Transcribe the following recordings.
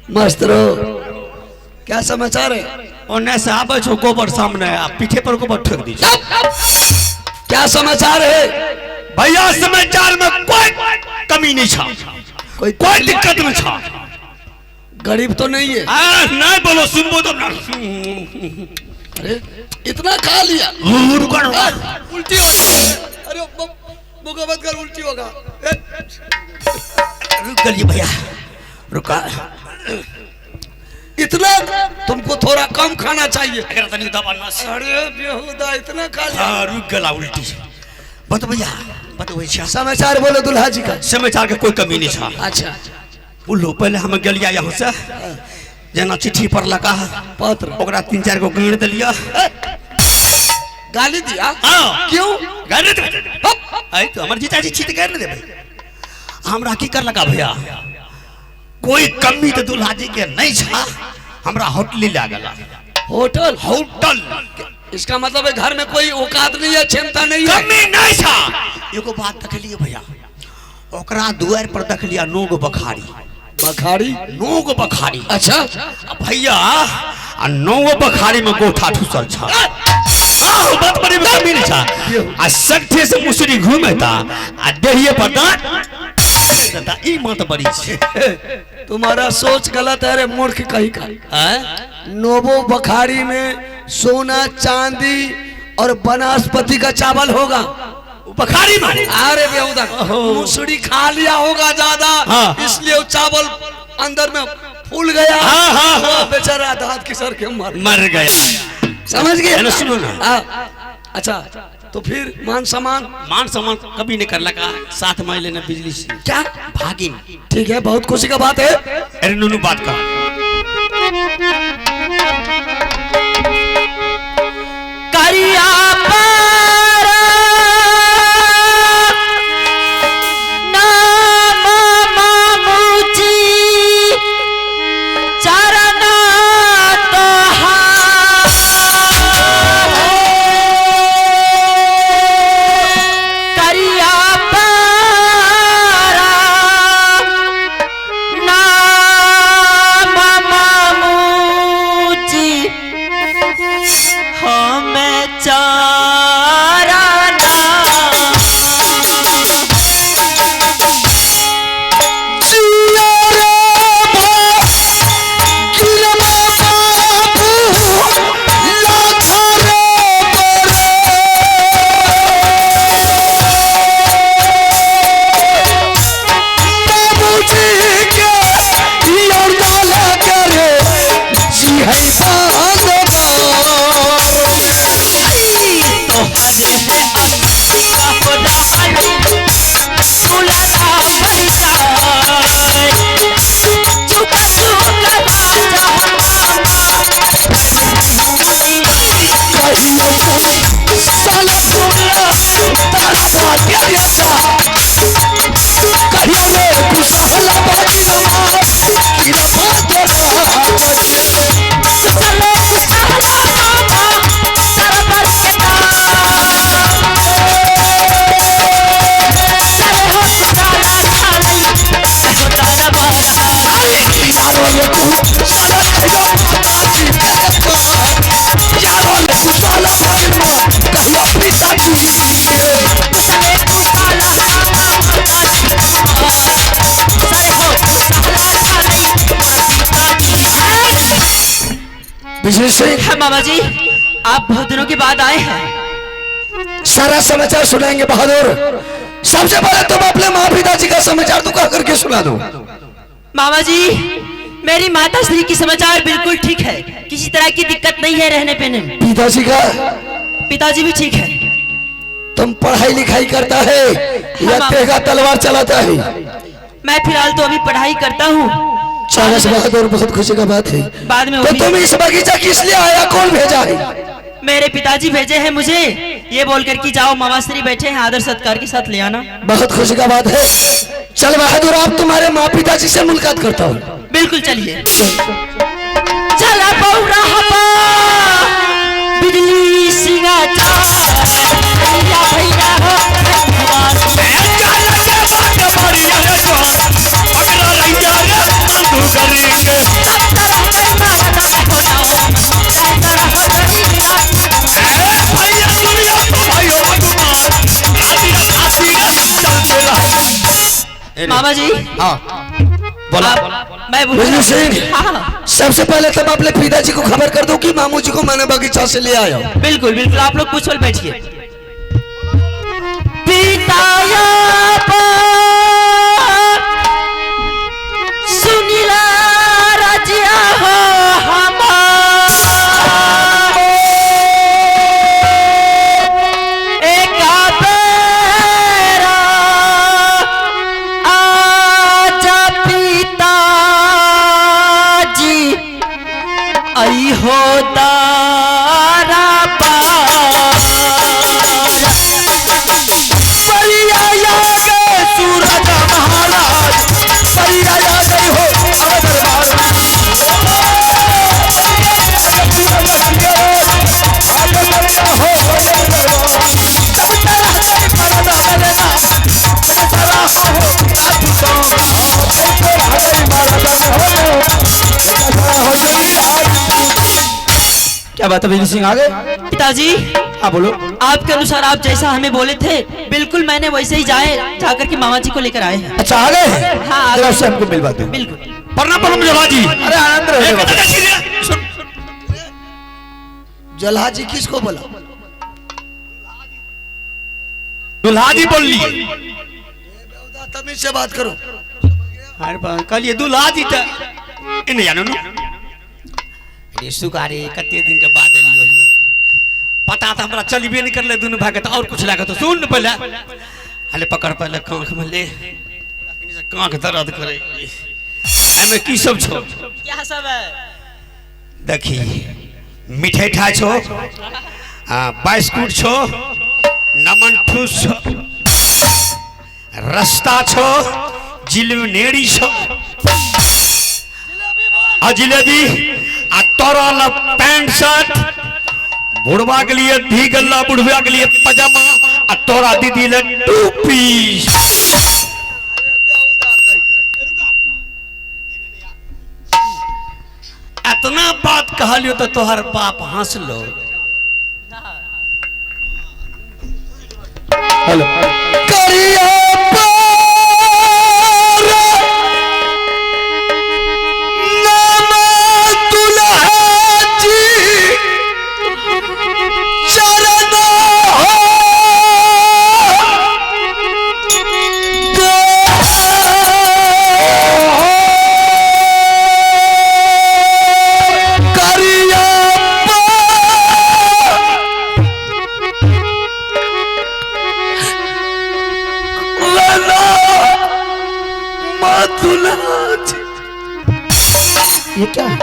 मास्टरो क्या समाचार है? उन्हें से आवे छो गोबर सामने आप पीठे पर गोबर ठोक दीजिए। क्या समाचार है? भैया समाचार में कोई कमी नहीं छा, कोई दिक्कत नहीं छा। गरीब तो नहीं है? नहीं बोलो, सुनबो तो ना। अरे इतना खा लिया, उल्टी हो जाए। अरे मुका मत कर, उल्टी होगा। रुक गलिए भैया, रुका। इतना तुमको थोड़ा कम खाना चाहिए। अरे बेहुदा इतना खा लिया। रुक गला उल्टी। बत भैया समाचार बोलो दुल्हा जी का। समाचार के कोई कमी नहीं था। अच्छा बोलो, पहले हम गलिया यहाँ से जना चिट्ठी पर लगा पत्र, ओकरा 3-4 गो गाड़ दिलिया। गाली दिया? क्यों गाड़ दे? आई तो हमार जीजाजी छी गाड़ दे भाई। हमरा की कर लगा भैया, कोई कमी तो दुल्हा जी के नहीं छा। हमरा होटल ले गला। होटल? होटल इसका मतलब है घर में कोई औकात नहीं है, क्षमता नहीं है, कमी नहीं छा। एगो बात देख लिए भैया, ओकरा दुआर पर देख लिया नोग बखारी। बखारी? नोग बखारी। अच्छा भैया नोग बखारी में गोठा ठुसल छा। बात बड़ी में कमी नहीं छा। आ सकथे से मुसरी घूमेता आ देहिए पर दांत ई मत बड़ी छे। तुम्हारा सोच गलत है रे मूर्ख कहीं का। नोबो बखारी में सोना चांदी और वनस्पति का चावल होगा। बखारी में? अरे बेहुदा, मुसड़ी खा लिया होगा ज्यादा, इसलिए वो चावल अंदर में फूल गया। बेचारा दांत की सर के मर गया। समझ गए? सुनो ना। अच्छा तो फिर मान सम्मान कभी नहीं कर लगा। 7 महीने ने बिजली से क्या भागी। ठीक है, बहुत खुशी का बात है। अरे नूनू बात का करिया मामा जी, आप बहुत दिनों के बाद आए हैं। सारा समाचार सुनाएंगे बहादुर। सबसे पहले तुम अपने माँ पिताजी का समाचार तो कह करके सुना दो। मामा जी, मेरी माता श्री की समाचार बिल्कुल ठीक है, किसी तरह की दिक्कत नहीं है रहने पहने में। पिताजी का? पिताजी भी ठीक है। तुम पढ़ाई लिखाई करता है या तेगा तलवार चलाता है? मैं फिलहाल तो अभी पढ़ाई करता हूँ। शाबाश बहादुर, बहुत खुशी का बात है। बाद में तो तुम इस बगीचा किस लिए आया, कौन भेजा है? मेरे पिताजी भेजे हैं मुझे, ये बोलकर कि जाओ मामा श्री बैठे हैं, आदर सत्कार के साथ ले आना। बहुत खुशी का बात है। चल बहादुर, आप तुम्हारे माँ पिताजी से मुलाकात करता हूँ। बिल्कुल चलिए। चला बिजली सिंगा करेंगे मामा जी हाँ बोला मैं बिजली सिंह, हाँ, सबसे पहले तब अपने पिताजी को खबर कर दो कि मामू जी को मैंने बगीचा से ले आया हूं। बिल्कुल बिल्कुल, आप लोग कुछ पल बैठिए। पिता सुनीला राजिया हो आई हो दारा परिया याद सूरज महाराज, परिया याद हो अब क्या बात है बिजली सिंह आ गए? पिताजी हाँ बोलो। आपके अनुसार आप जैसा हमें बोले थे बिल्कुल मैंने वैसे ही जाकर के मामा जी को लेकर आए हैं। अच्छा आ गए? हाँ आ जरा गए। उससे हमको मिलवाते हैं। बिल्कुल। प्रणाम जलाजी। अरे आनंद रहे। जल्हा जी किसको बोला? दुल्हा जी बोल लिए। तमीज से बात करो। अरे कल ये दुल्हा जी था इन जानो ना ये सुगारे कते दिन के बाद लियो ना पता था हमरा चलबे नहीं करले दोनों भाग तो और कुछ लागे तो सुन पहले हले पकड़ पहले कांख में ले कांख दर्द करे एमे की सब छो क्या सब है? देखी मिठाई ठा छो बास्कुट छो नमन ठूस छो रस्ता छो जिलेबी छो आ जिलेबी आ तोरल पैंट शर्ट बुढ़वा के लिए धी गल्ला बुढ़वा के लिए पजामा आ तोरा दीदी ले टोपी। इतना बात कहलियो तो तोहर बाप हंस लो। हेलो करिया ये क्या है?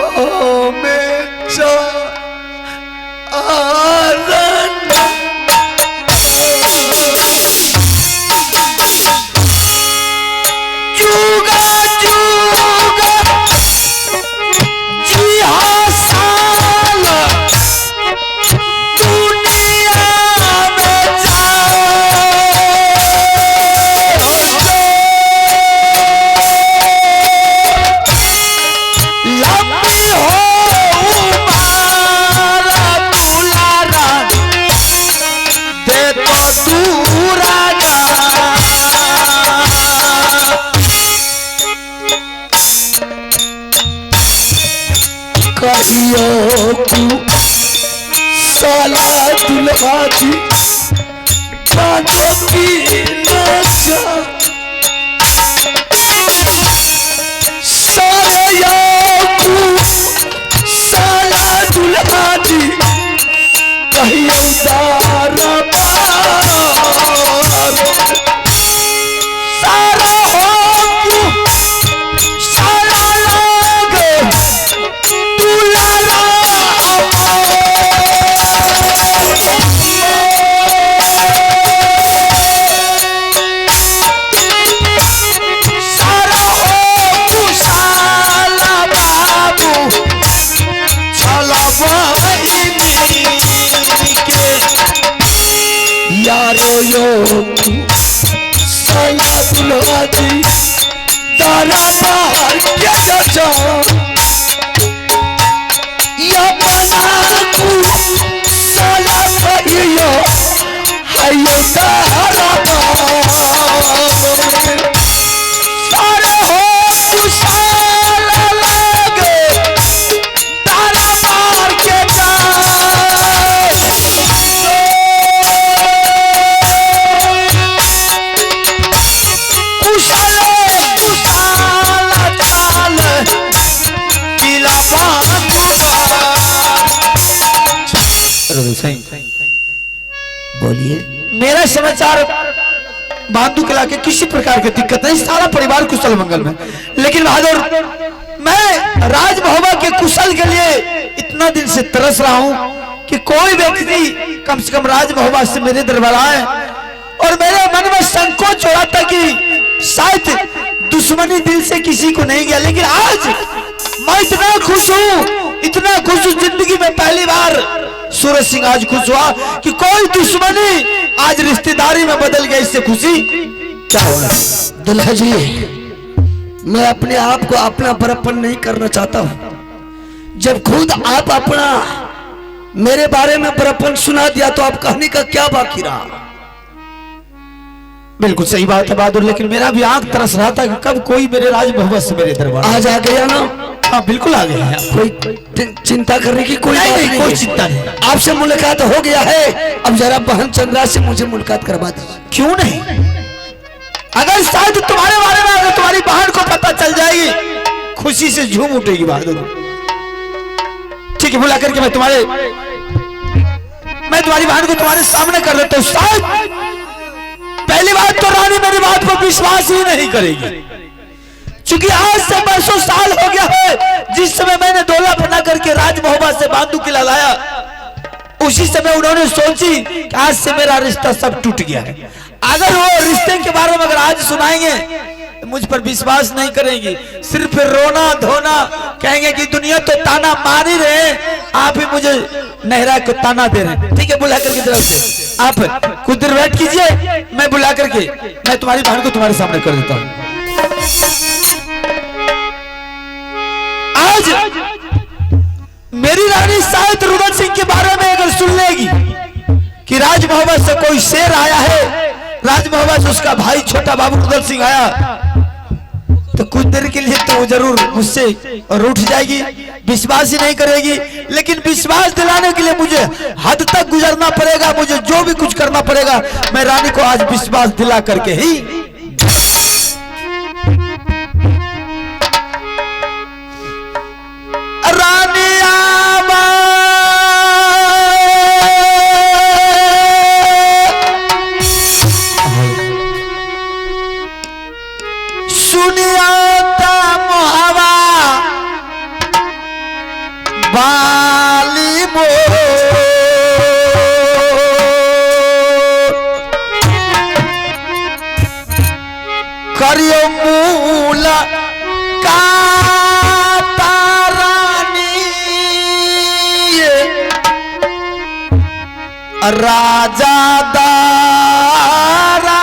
ओ मेरा आनंद जुगा जुगा जी हाँ साल दुनिया में लंबी हो मारा दुलारा दे तो दूरा कहियो तू साला दुल्हा जी बातों की नशा सारे याकू साला दुल्हा जी कहियो दारा सारा हो साला लागे दुलारा सारा हो साला बाबू छला बहिनी के यारो यो साला दुल्हा जी दारा बाहर क्या जा या बनाकू साला कहियो हायो दारा समाचार बांधू कला के किसी प्रकार की दिक्कत नहीं, सारा परिवार कुशल मंगल में। लेकिन बहादुर, मैं राज महोबा के कुशल के लिए इतना दिन से तरस रहा हूं कि कोई व्यक्ति कम से कम राज महोबा से मेरे दरबार आए, और मेरे मन में संकोच हो रहा था कि शायद दुश्मनी दिल से किसी को नहीं गया। लेकिन आज मैं इतना खुश हूं जिंदगी में पहली बार सूरज सिंह आज खुश हुआ कि कोई दुश्मनी आज रिश्तेदारी में बदल गई। इससे खुशी क्या होगा? दुल्हा जी, मैं अपने आप को अपना बड़प्पन नहीं करना चाहता हूं। जब खुद आप अपना मेरे बारे में बड़प्पन सुना दिया तो आप कहने का क्या बाकी रहा? बिल्कुल सही बात है बहादुर, लेकिन मेरा भी आंख तरस रहा था कि कब कोई मेरे राज मोहब्बत से मेरे दरबार आज आ गया ना? हाँ बिल्कुल आ गया। कोई चिंता करने की कोई नहीं, बात नहीं, कोई चिंता नहीं। आपसे मुलाकात हो गया है, अब जरा बहन चंद्रा से मुझे मुलाकात करवा दीजिए। क्यों नहीं? अगर शायद तुम्हारे बारे में अगर तुम्हारी बहन को पता चल जाएगी, खुशी से झूम उठेगी बहादुर। ठीक है, बुला करके मैं तुम्हारी बहन को तुम्हारे सामने कर देता हूँ। शायद पहली बात तो रानी मेरी बात पर विश्वास ही नहीं करेगी, क्योंकि आज से 200 साल हो गया है जिस समय मैंने डोला बना करके राज महोबा से बांधू किला लाया। उसी समय उन्होंने सोची कि आज से मेरा रिश्ता सब टूट गया है। अगर वो रिश्ते के बारे में अगर आज सुनाएंगे तो मुझ पर विश्वास नहीं करेंगी, सिर्फ रोना धोना कहेंगे कि दुनिया तो ताना मार ही रहे, आप ही मुझे नहरा के ताना दे रहे हैं। ठीक है, बुला करके तरफ से आप कुछ देर वेट कीजिए, मैं बुला करके मैं तुम्हारी बहन को तुम्हारे सामने कर देता हूँ। आज मेरी रानी शायद रुदन सिंह के बारे में अगर सुन लेगी कि राज मोहब्बत से कोई शेर आया है, राज मोहब्बत से उसका भाई छोटा बाबू रुदन सिंह आया, तो कुछ देर के लिए तो वो जरूर मुझसे और उठ जाएगी, विश्वास ही नहीं करेगी। लेकिन विश्वास दिलाने के लिए मुझे हद तक गुजरना पड़ेगा, मुझे जो भी कुछ करना पड़ेगा। मैं रानी को आज विश्वास दिला करके ही रानी सुनिया मोहवा बाली मो करियो मूला का राजा दारा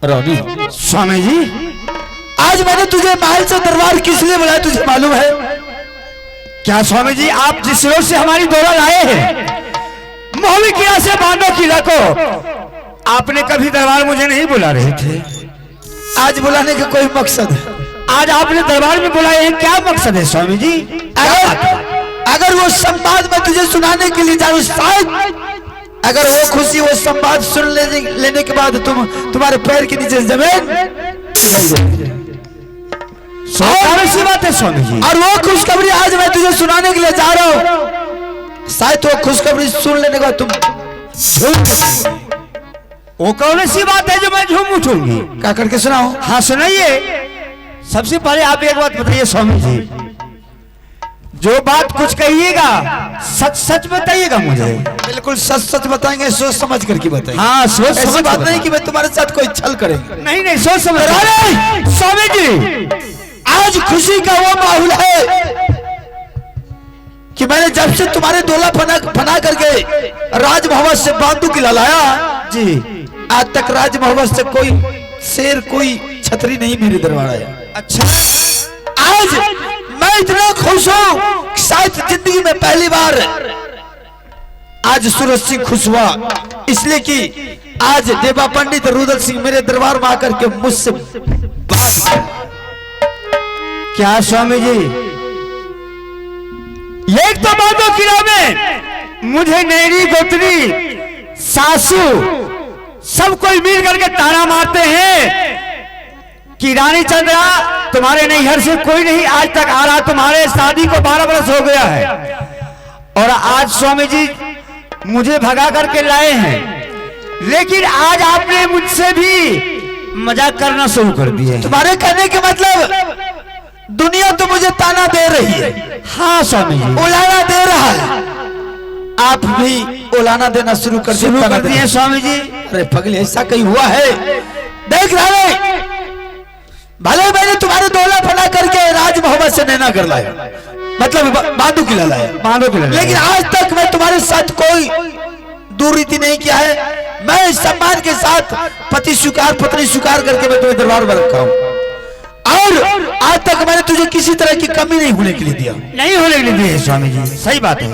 रोनी, स्वामी जी आज मैंने तुझे महल से दरबार किस लिए बुलाया तुझे मालूम है? क्या स्वामी जी आप जिस रोड से हमारी दौरा लाए हैं मोहवी किला से बांधो किला को, आपने कभी दरबार मुझे नहीं बुला रहे थे। आज बुलाने का कोई मकसद है? आज आपने दरबार में बुलाए हैं, क्या मकसद है स्वामी जी? अगर वो संवाद मैं तुझे सुनाने के लिए जाऊं, शायद अगर वो खुशी वो संवाद सुन लेने के बाद तुम्हारे पैर के नीचे जमीन सी बात है स्वामी जी। और वो खुशखबरी आज मैं तुझे सुनाने के लिए जा रहा हूं, शायद वो खुशखबरी सुन लेने के बाद तुम झूम। वो कौन सी बात है जो मैं झूम उठूंगी? क्या करके सुनाओ? हाँ सुनाइए। सबसे पहले आप एक बात बताइए स्वामी जी, जो बात कुछ कहिएगा सच सच बताइएगा मुझे। बिल्कुल सच सच बताएंगे, सोच समझ करके बताएंगे। हाँ सोच ऐसी समझ बात नहीं कि मैं तुम्हारे साथ कोई छल करेंगे। नहीं नहीं सोच समझ। अरे स्वामी जी आज खुशी का वो माहौल है कि मैंने जब से तुम्हारे दोला फना करके राज मोहब्बत से बांधू किला लाया जी, आज तक राज मोहब्बत से कोई शेर कोई छतरी नहीं मेरे दरबार आया। अच्छा आज मैं इतना खुश हूं कि शायद जिंदगी में पहली बार आज सूरज सिंह खुश हुआ, इसलिए कि आज देवा पंडित रुदल सिंह मेरे दरबार में आकर के मुझसे बात किया। क्या स्वामी जी, एक तो बांधो किला में मुझे नैरी गोतरी सासू सब कोई मिल करके ताना मारते हैं कि रानी चंद्रा तुम्हारे नैहर से कोई नहीं आज तक आ रहा, तुम्हारे शादी को 12 वर्ष हो गया है, और आज स्वामी जी मुझे भगा करके लाए हैं, लेकिन आज आपने मुझसे भी मजाक करना शुरू कर दिया। तुम्हारे कहने के मतलब दुनिया तो मुझे ताना दे रही है। हाँ स्वामी जी, उलाना दे रहा है, आप भी उलाना देना शुरू कर दिए स्वामी जी। अरे पगले ऐसा कहीं हुआ है? देख रहे भले मैंने तुम्हारे दोला फना करके राज मोहब्बत से नैना कर लाया, मतलब बांधू किला लाया, बांधो किला, लेकिन आज तक मैं तुम्हारे साथ कोई दूररीति नहीं किया है। मैं सम्मान के साथ पति स्वीकार पत्नी स्वीकार करके मैं तुम्हें दरबार में रखा हूँ, और आज तक मैंने तुझे किसी तरह की कमी नहीं होने के लिए दिया। नहीं होने के लिए दिया स्वामी जी, सही बात है।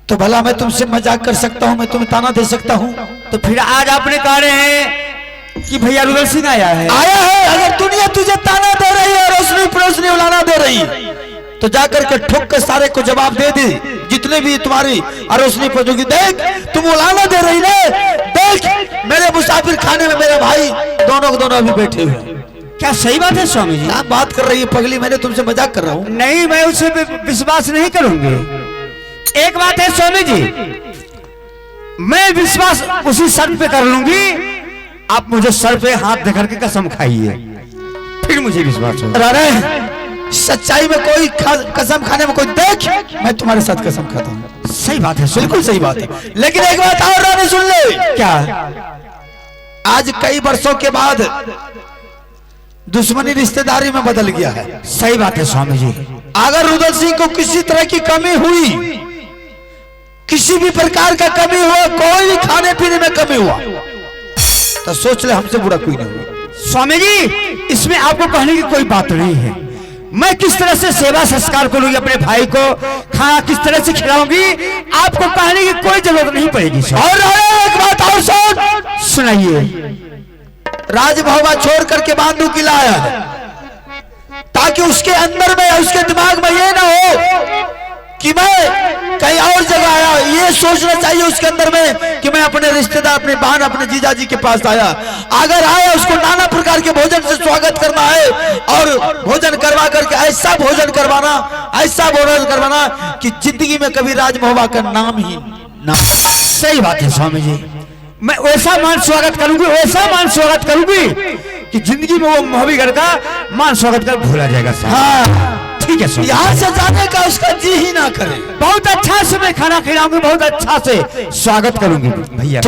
तो भला मैं तुमसे मजाक कर सकता हूँ, मैं तुम्हें ताना दे सकता हूँ? तो फिर आज आपने कहा रहे हैं कि भैया रुदल सिंह आया है। अगर दुनिया तुझे ताना दे रही है, रोशनी परोसनी उलाना दे रही, तो जाकर के ठोक के सारे को जवाब दे दे, जितने भी तुम्हारी अरोशनी पहुंचोगी। देख तुम उलाना दे रही ना, देख मेरे मुसाफिर खाने में मेरे भाई दोनों अभी बैठे हुए। क्या सही बात है स्वामी जी? क्या बात कर रही है पगली, मैंने तुमसे मजाक कर रहा हूँ। नहीं मैं उसे विश्वास नहीं करूंगी। एक बात है स्वामी जी, मैं विश्वास उसी शर्त पे कर लूंगी, आप मुझे सर पे हाथ देकर के कसम खाइए, फिर मुझे विश्वास होगा। अरे सच्चाई में कोई कसम खाने में कोई देख, मैं तुम्हारे साथ कसम खाता हूँ। सही बात है, बिल्कुल सही बात है। लेकिन एक बात और रानी सुन ले। क्या? आज कई वर्षों के बाद दुश्मनी रिश्तेदारी में बदल गया है। सही बात है स्वामी जी। अगर रुदल सिंह को किसी तरह की कमी हुई, किसी भी प्रकार का कमी हुआ, कोई भी खाने पीने में कमी हुआ, तो सोच ले हमसे बुरा कोई नहीं हुआ। स्वामी जी इसमें आपको कहने की कोई बात नहीं है। मैं किस तरह से सेवा संस्कार करूंगी, अपने भाई को खाना किस तरह से खिलाऊंगी, आपको कहने की कोई जरूरत नहीं पड़ेगी। और एक बात और सुनाइए। राजभवन छोड़ करके बांधू किला आया है, ताकि उसके अंदर में उसके दिमाग में ये ना हो कि मैं कहीं और जगह आया। ये सोचना चाहिए उसके अंदर में कि मैं अपने रिश्तेदार, अपने बहन, अपने जीजाजी के पास आया। अगर आया उसको नाना प्रकार के भोजन से स्वागत करना है, और भोजन करवा करके ऐसा भोजन करवाना, ऐसा भोजन करवाना कि जिंदगी में कभी राजमोहबा का नाम ही ना। सही बात है स्वामी जी, मैं वैसा मान स्वागत करूंगी, वैसा मान स्वागत करूंगी कि जिंदगी में वो मोहबीगढ़ का मान स्वागत कर भूला जाएगा। हाँ ठीक है, यहाँ से जाने का उसका जी ही ना करे। बहुत अच्छा से मैं खाना खिलाऊंगी, बहुत अच्छा से स्वागत करूंगी भैया।